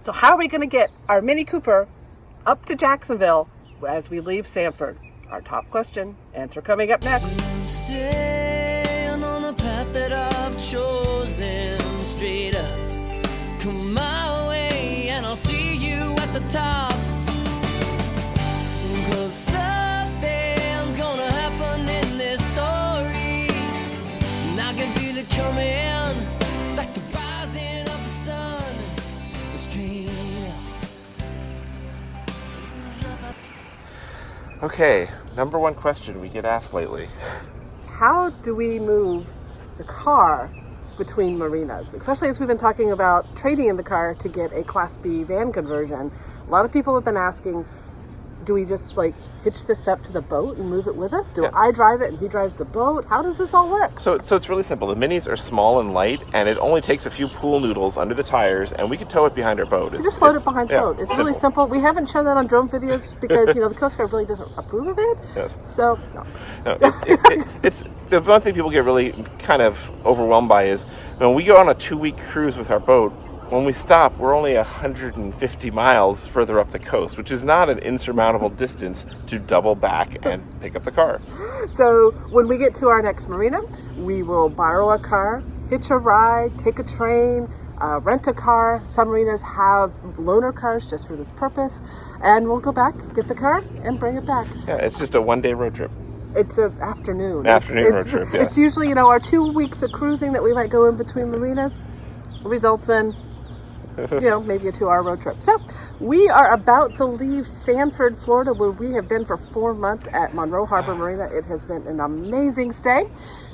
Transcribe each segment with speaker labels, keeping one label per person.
Speaker 1: So how are we going to get our Mini Cooper up to Jacksonville as we leave Sanford? Our top question. Answer coming up next.
Speaker 2: Staying on the path that I've chosen, straight up. Come my way and I'll see you at the top. 'Cause something's gonna happen in this story, and I can feel it coming, like the rising of the sun. Straight up.
Speaker 3: Okay, number one question we get asked lately.
Speaker 1: How do we move the car between marinas, especially as we've been talking about trading in the car to get a Class B van conversion? A lot of people have been asking, do we just like hitch this up to the boat and move it with us? Do I drive it and he drives the boat? How does this all work?
Speaker 3: So it's really simple. The Minis are small and light, and it only takes a few pool noodles under the tires, and we can tow it behind our boat.
Speaker 1: You just float it behind the boat. It's really simple. We haven't shown that on drone videos because the Coast Guard really doesn't approve of it.
Speaker 3: Yes.
Speaker 1: So
Speaker 3: No, it's the one thing people get really kind of overwhelmed by is when we go on a 2-week cruise with our boat. When we stop, we're only 150 miles further up the coast, which is not an insurmountable distance to double back and pick up the car.
Speaker 1: So when we get to our next marina, we will borrow a car, hitch a ride, take a train, rent a car. Some marinas have loaner cars just for this purpose, and we'll go back, get the car, and bring it back.
Speaker 3: Yeah, it's just a one-day road trip.
Speaker 1: It's an afternoon.
Speaker 3: Road trip, yeah.
Speaker 1: It's usually, our 2 weeks of cruising that we might go in between marinas results in maybe a 2-hour road trip. So we are about to leave Sanford, Florida, where we have been for 4 months at Monroe Harbor Marina. It has been an amazing stay.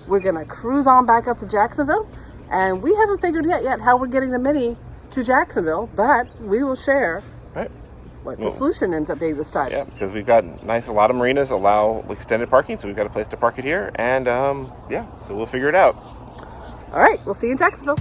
Speaker 1: We're going to cruise on back up to Jacksonville, and we haven't figured yet how we're getting the Mini to Jacksonville, but we will share what the solution ends up being this time.
Speaker 3: Yeah, because we've got a lot of marinas allow extended parking, so we've got a place to park it here, and so we'll figure it out.
Speaker 1: All right, we'll see you in Jacksonville.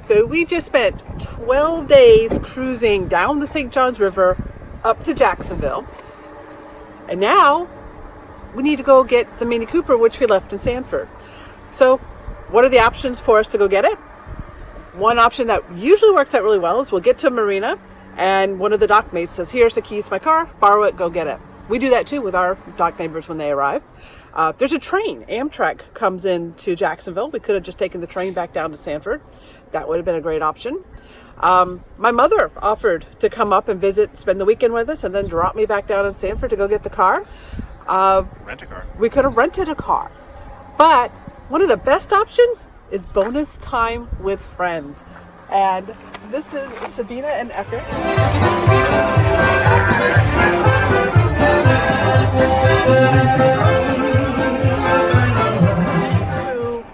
Speaker 1: So we just spent 12 days cruising down the St. Johns River up to Jacksonville. And now we need to go get the Mini Cooper, which we left in Sanford. So what are the options for us to go get it? One option that usually works out really well is we'll get to a marina and one of the dock mates says, here's the keys to my car, borrow it, go get it. We do that too with our dock neighbors when they arrive. There's a train. Amtrak comes into Jacksonville. We could have just taken the train back down to Sanford. That would have been a great option. My mother offered to come up and visit, spend the weekend with us, and then drop me back down in Sanford to go get the car.
Speaker 3: Rent a car.
Speaker 1: We could have rented a car. But one of the best options is bonus time with friends. And this is Sabina and Ecker. Who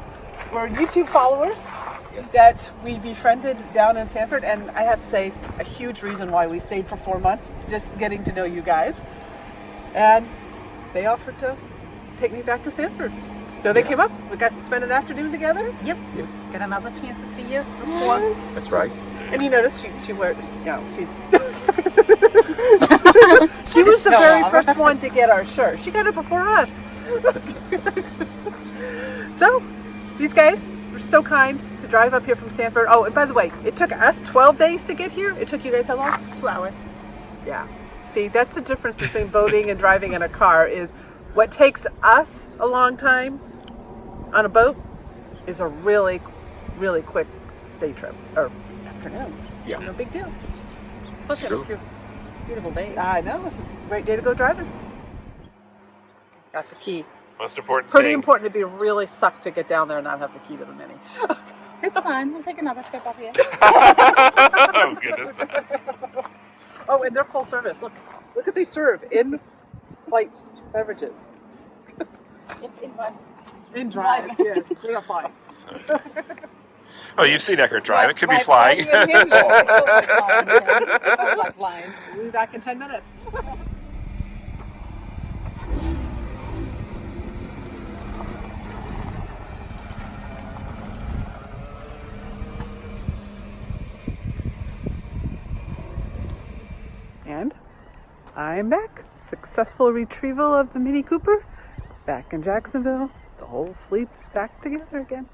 Speaker 1: were YouTube followers that we befriended down in Sanford, and I have to say a huge reason why we stayed for 4 months, just getting to know you guys. And they offered to take me back to Sanford. So they came up, we got to spend an afternoon together.
Speaker 4: Yep. Got another chance to see you.
Speaker 1: Yes.
Speaker 3: That's right.
Speaker 1: And you notice she wears, she's she was the very first one to get our shirt. She got it before us. So these guys were so kind to drive up here from Sanford. Oh, and by the way, it took us 12 days to get here. It took you guys how long?
Speaker 4: 2 hours.
Speaker 1: Yeah. See, that's the difference between boating and driving in a car is what takes us a long time on a boat is a really, really quick day trip or afternoon.
Speaker 3: Yeah.
Speaker 1: No big deal. Especially
Speaker 3: Sure.
Speaker 1: on a beautiful day. I know. It's a great day to go driving. Got the key.
Speaker 3: Most important
Speaker 1: It's pretty
Speaker 3: thing.
Speaker 1: important to be really sucked to get down there and not have the key to the Mini.
Speaker 4: It's fine. We'll take another trip up here.
Speaker 3: Oh, goodness.
Speaker 1: Oh, and they're full service. Look what they serve in flights beverages.
Speaker 4: Yep, in fun.
Speaker 1: In drive, yes, they are fine.
Speaker 3: Oh, you've seen Eckert Drive. It could be
Speaker 4: By
Speaker 3: flying.
Speaker 4: in him, yeah. It feels like flying. Yeah. It feels like flying.
Speaker 1: We'll be back in 10 minutes. And I'm back. Successful retrieval of the Mini Cooper. Back in Jacksonville. The whole fleet's back together again.